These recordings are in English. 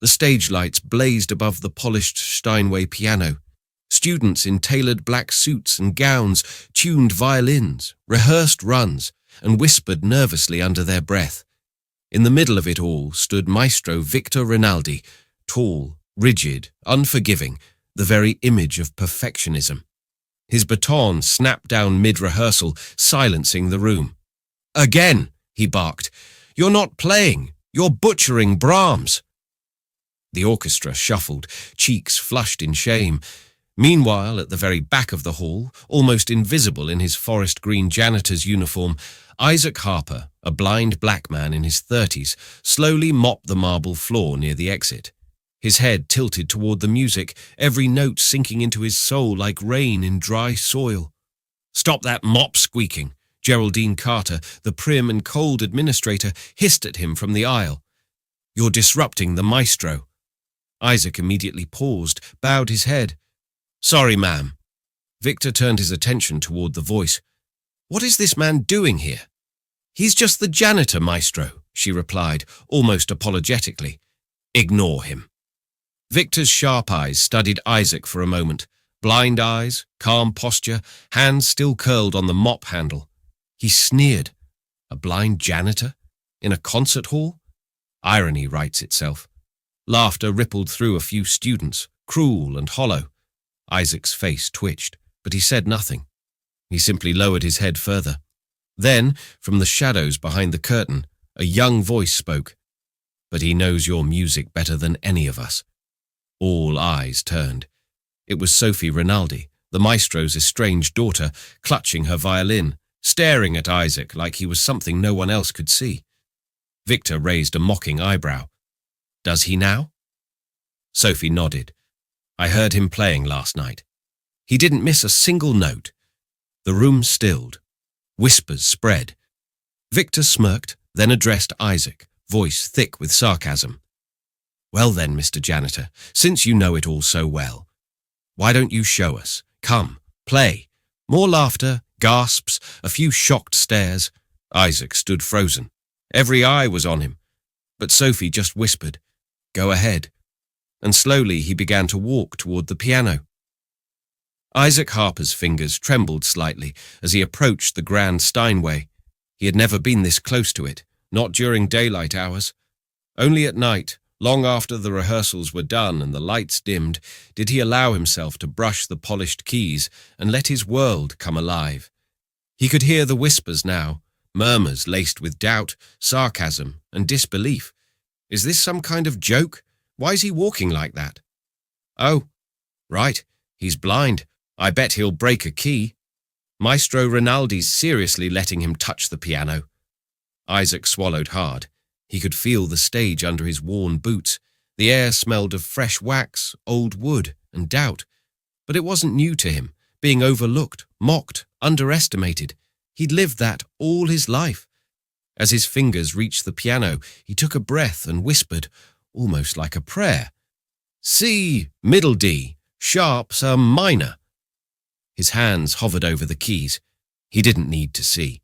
The stage lights blazed above the polished Steinway piano. Students in tailored black suits and gowns tuned violins, rehearsed runs, and whispered nervously under their breath. In the middle of it all stood Maestro Victor Rinaldi, tall, rigid, unforgiving, the very image of perfectionism. His baton snapped down mid-rehearsal, silencing the room. "Again," he barked. "You're not playing. You're butchering Brahms." The orchestra shuffled, cheeks flushed in shame. Meanwhile, at the very back of the hall, almost invisible in his forest green janitor's uniform, Isaac Harper, a blind black man in his 30s, slowly mopped the marble floor near the exit. His head tilted toward the music, every note sinking into his soul like rain in dry soil. "Stop that mop squeaking," Geraldine Carter, the prim and cold administrator, hissed at him from the aisle. "You're disrupting the maestro." Isaac immediately paused, bowed his head. "Sorry, ma'am." Victor turned his attention toward the voice. "What is this man doing here?" "He's just the janitor, maestro," she replied, almost apologetically. "Ignore him." Victor's sharp eyes studied Isaac for a moment. Blind eyes, calm posture, hands still curled on the mop handle. He sneered. A blind janitor? In a concert hall? Irony writes itself. Laughter rippled through a few students, cruel and hollow. Isaac's face twitched, but he said nothing. He simply lowered his head further. Then, from the shadows behind the curtain, a young voice spoke. "But he knows your music better than any of us." All eyes turned. It was Sophie Rinaldi, the maestro's estranged daughter, clutching her violin, staring at Isaac like he was something no one else could see. Victor raised a mocking eyebrow. "Does he now?" Sophie nodded. "I heard him playing last night. He didn't miss a single note." The room stilled. Whispers spread. Victor smirked, then addressed Isaac, voice thick with sarcasm. "Well then, Mr. Janitor, since you know it all so well, why don't you show us? Come, play." More laughter, gasps, a few shocked stares. Isaac stood frozen. Every eye was on him. But Sophie just whispered, "Go ahead." And slowly he began to walk toward the piano. Isaac Harper's fingers trembled slightly as he approached the grand Steinway. He had never been this close to it, not during daylight hours. Only at night, long after the rehearsals were done and the lights dimmed, did he allow himself to brush the polished keys and let his world come alive. He could hear the whispers now, murmurs laced with doubt, sarcasm, and disbelief. Is this some kind of joke? Why is he walking like that? Oh, right, he's blind. I bet he'll break a key. Maestro Rinaldi's seriously letting him touch the piano. Isaac swallowed hard. He could feel the stage under his worn boots. The air smelled of fresh wax, old wood, and doubt. But it wasn't new to him, being overlooked, mocked, underestimated. He'd lived that all his life. As his fingers reached the piano, he took a breath and whispered, almost like a prayer, "C, middle D, sharp some minor." His hands hovered over the keys. He didn't need to see.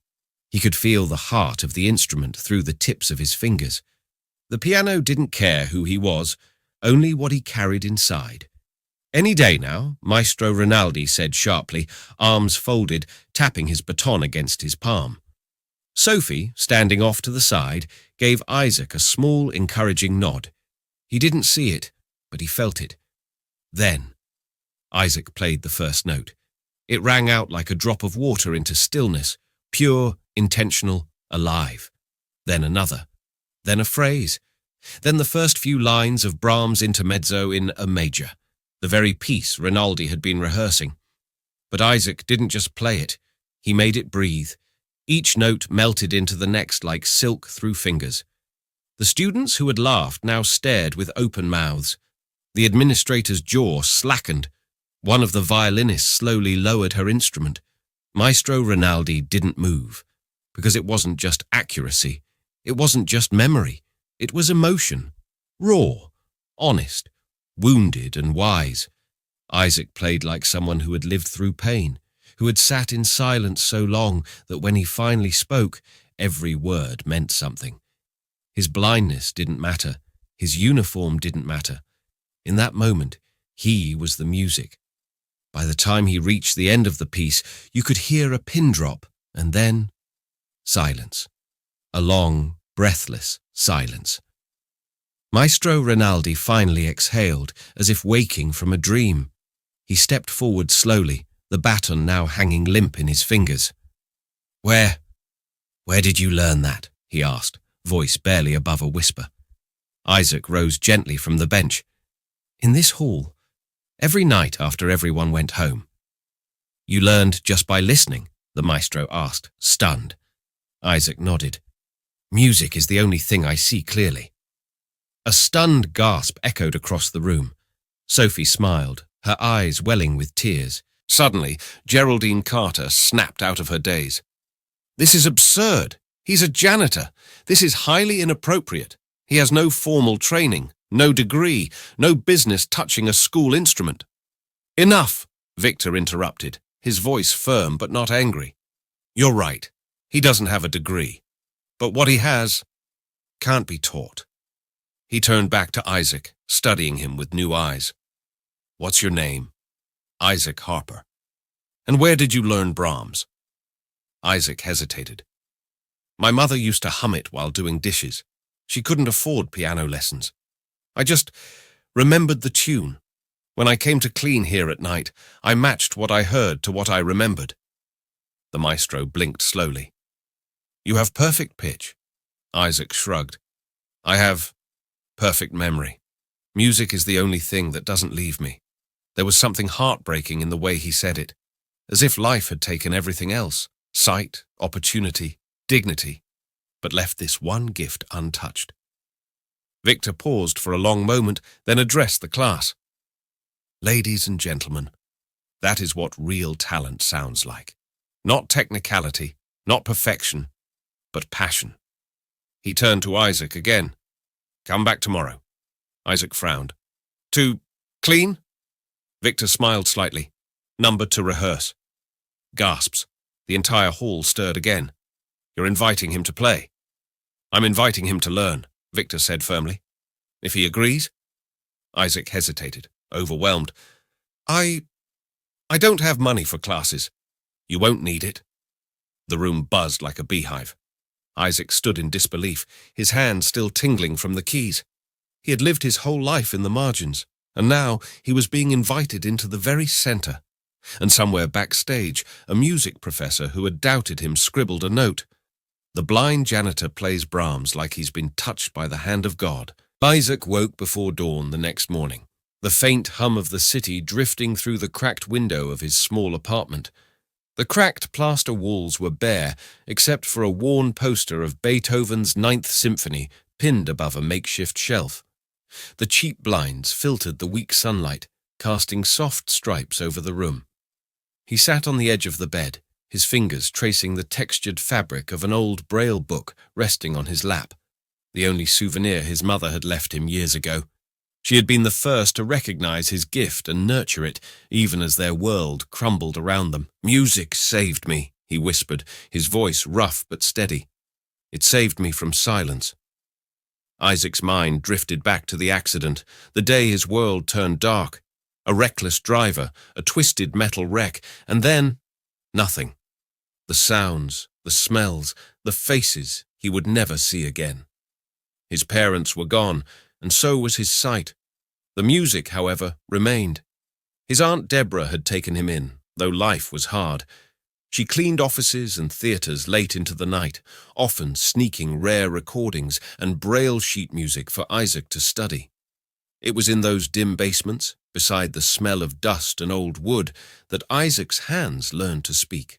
He could feel the heart of the instrument through the tips of his fingers. The piano didn't care who he was, only what he carried inside. "Any day now," Maestro Rinaldi said sharply, arms folded, tapping his baton against his palm. Sophie, standing off to the side, gave Isaac a small, encouraging nod. He didn't see it, but he felt it. Then, Isaac played the first note. It rang out like a drop of water into stillness, pure, intentional, alive. Then another. Then a phrase. Then the first few lines of Brahms' intermezzo in A major, the very piece Rinaldi had been rehearsing. But Isaac didn't just play it. He made it breathe. Each note melted into the next like silk through fingers. The students who had laughed now stared with open mouths. The administrator's jaw slackened. One of the violinists slowly lowered her instrument. Maestro Rinaldi didn't move, because it wasn't just accuracy. It wasn't just memory. It was emotion. Raw, honest, wounded and wise. Isaac played like someone who had lived through pain, who had sat in silence so long that when he finally spoke, every word meant something. His blindness didn't matter. His uniform didn't matter. In that moment, he was the music. By the time he reached the end of the piece, you could hear a pin drop, and then silence. A long, breathless silence. Maestro Rinaldi finally exhaled, as if waking from a dream. He stepped forward slowly, the baton now hanging limp in his fingers. Where did you learn that?" he asked, voice barely above a whisper. Isaac rose gently from the bench. "In this hall, every night after everyone went home." "You learned just by listening?" the maestro asked, stunned. Isaac nodded. "Music is the only thing I see clearly." A stunned gasp echoed across the room. Sophie smiled, her eyes welling with tears. Suddenly, Geraldine Carter snapped out of her daze. "This is absurd. He's a janitor. This is highly inappropriate. He has no formal training, no degree, no business touching a school instrument." "Enough," Victor interrupted, his voice firm but not angry. "You're right. He doesn't have a degree. But what he has can't be taught." He turned back to Isaac, studying him with new eyes. "What's your name?" "Isaac Harper." "And where did you learn Brahms?" Isaac hesitated. "My mother used to hum it while doing dishes. She couldn't afford piano lessons. I just remembered the tune. When I came to clean here at night, I matched what I heard to what I remembered." The maestro blinked slowly. "You have perfect pitch." Isaac shrugged. "I have perfect memory. Music is the only thing that doesn't leave me." There was something heartbreaking in the way he said it, as if life had taken everything else, sight, opportunity, dignity, but left this one gift untouched. Victor paused for a long moment, then addressed the class. "Ladies and gentlemen, that is what real talent sounds like. Not technicality, not perfection, but passion." He turned to Isaac again. "Come back tomorrow." Isaac frowned. "To clean?" Victor smiled slightly. "Number to rehearse." Gasps. The entire hall stirred again. "You're inviting him to play?" "I'm inviting him to learn," Victor said firmly. "If he agrees?" Isaac hesitated, overwhelmed. I don't have money for classes." "You won't need it." The room buzzed like a beehive. Isaac stood in disbelief, his hands still tingling from the keys. He had lived his whole life in the margins, and now he was being invited into the very center. And somewhere backstage, a music professor who had doubted him scribbled a note. "The blind janitor plays Brahms like he's been touched by the hand of God." Isaac woke before dawn the next morning, the faint hum of the city drifting through the cracked window of his small apartment. The cracked plaster walls were bare, except for a worn poster of Beethoven's Ninth Symphony pinned above a makeshift shelf. The cheap blinds filtered the weak sunlight, casting soft stripes over the room. He sat on the edge of the bed, his fingers tracing the textured fabric of an old Braille book resting on his lap, the only souvenir his mother had left him years ago. She had been the first to recognize his gift and nurture it, even as their world crumbled around them. "Music saved me," he whispered, his voice rough but steady. "It saved me from silence." Isaac's mind drifted back to the accident, the day his world turned dark. A reckless driver, a twisted metal wreck, and then nothing. The sounds, the smells, the faces he would never see again. His parents were gone, and so was his sight. The music, however, remained. His Aunt Deborah had taken him in, though life was hard. She cleaned offices and theatres late into the night, often sneaking rare recordings and Braille sheet music for Isaac to study. It was in those dim basements, beside the smell of dust and old wood, that Isaac's hands learned to speak.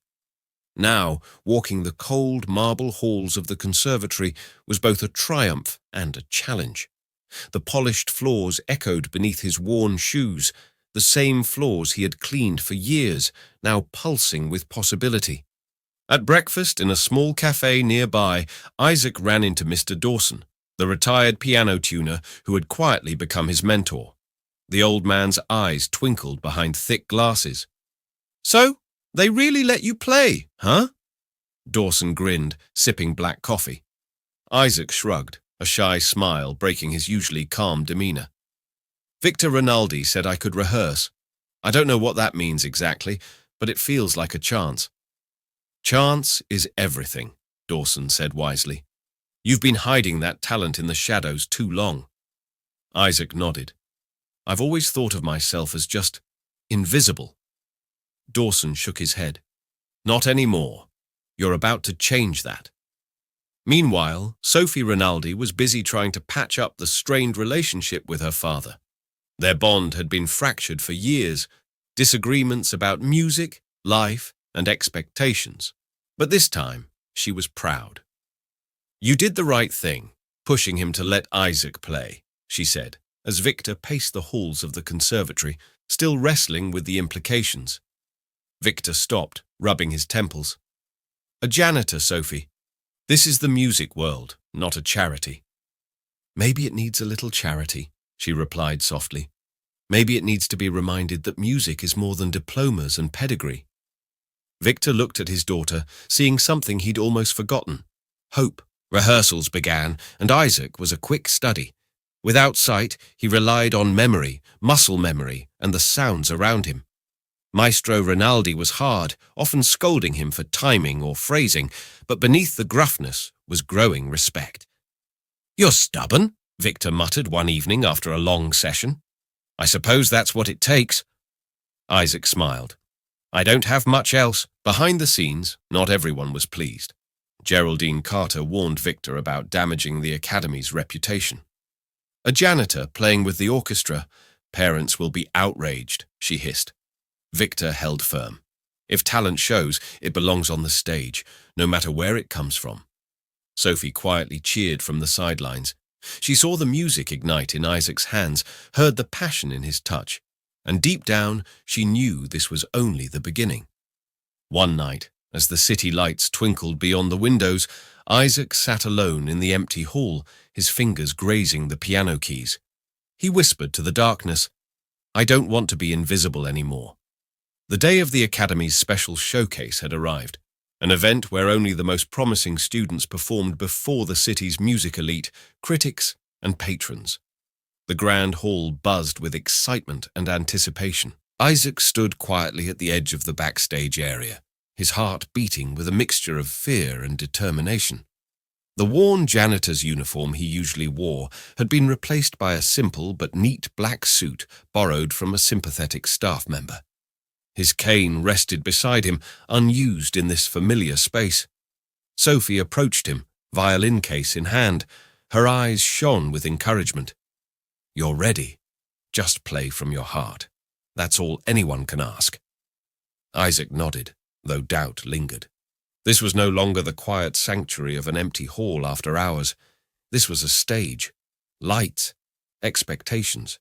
Now, walking the cold marble halls of the conservatory was both a triumph and a challenge. The polished floors echoed beneath his worn shoes, the same floors he had cleaned for years, now pulsing with possibility. At breakfast in a small cafe nearby, Isaac ran into Mr. Dawson, the retired piano tuner who had quietly become his mentor. The old man's eyes twinkled behind thick glasses. "So, they really let you play, huh?" Dawson grinned, sipping black coffee. Isaac shrugged, a shy smile breaking his usually calm demeanor. Victor Rinaldi said I could rehearse. I don't know what that means exactly, but it feels like a chance. Chance is everything, Dawson said wisely. You've been hiding that talent in the shadows too long. Isaac nodded. I've always thought of myself as just invisible. Dawson shook his head. Not anymore. You're about to change that. Meanwhile, Sophie Rinaldi was busy trying to patch up the strained relationship with her father. Their bond had been fractured for years, disagreements about music, life, and expectations. But this time, she was proud. You did the right thing, pushing him to let Isaac play, she said, as Victor paced the halls of the conservatory, still wrestling with the implications. Victor stopped, rubbing his temples. A janitor, Sophie. This is the music world, not a charity. Maybe it needs a little charity, she replied softly. Maybe it needs to be reminded that music is more than diplomas and pedigree. Victor looked at his daughter, seeing something he'd almost forgotten. Hope. Rehearsals began, and Isaac was a quick study. Without sight, he relied on memory, muscle memory, and the sounds around him. Maestro Rinaldi was hard, often scolding him for timing or phrasing, but beneath the gruffness was growing respect. You're stubborn, Victor muttered one evening after a long session. I suppose that's what it takes. Isaac smiled. I don't have much else. Behind the scenes, not everyone was pleased. Geraldine Carter warned Victor about damaging the Academy's reputation. A janitor playing with the orchestra. Parents will be outraged, she hissed. Victor held firm. If talent shows, it belongs on the stage, no matter where it comes from. Sophie quietly cheered from the sidelines. She saw the music ignite in Isaac's hands, heard the passion in his touch, and deep down she knew this was only the beginning. One night, as the city lights twinkled beyond the windows, Isaac sat alone in the empty hall, his fingers grazing the piano keys. He whispered to the darkness, I don't want to be invisible anymore. The day of the Academy's special showcase had arrived, an event where only the most promising students performed before the city's music elite, critics, and patrons. The grand hall buzzed with excitement and anticipation. Isaac stood quietly at the edge of the backstage area, his heart beating with a mixture of fear and determination. The worn janitor's uniform he usually wore had been replaced by a simple but neat black suit borrowed from a sympathetic staff member. His cane rested beside him, unused in this familiar space. Sophie approached him, violin case in hand. Her eyes shone with encouragement. You're ready. Just play from your heart. That's all anyone can ask. Isaac nodded, though doubt lingered. This was no longer the quiet sanctuary of an empty hall after hours. This was a stage, lights, expectations.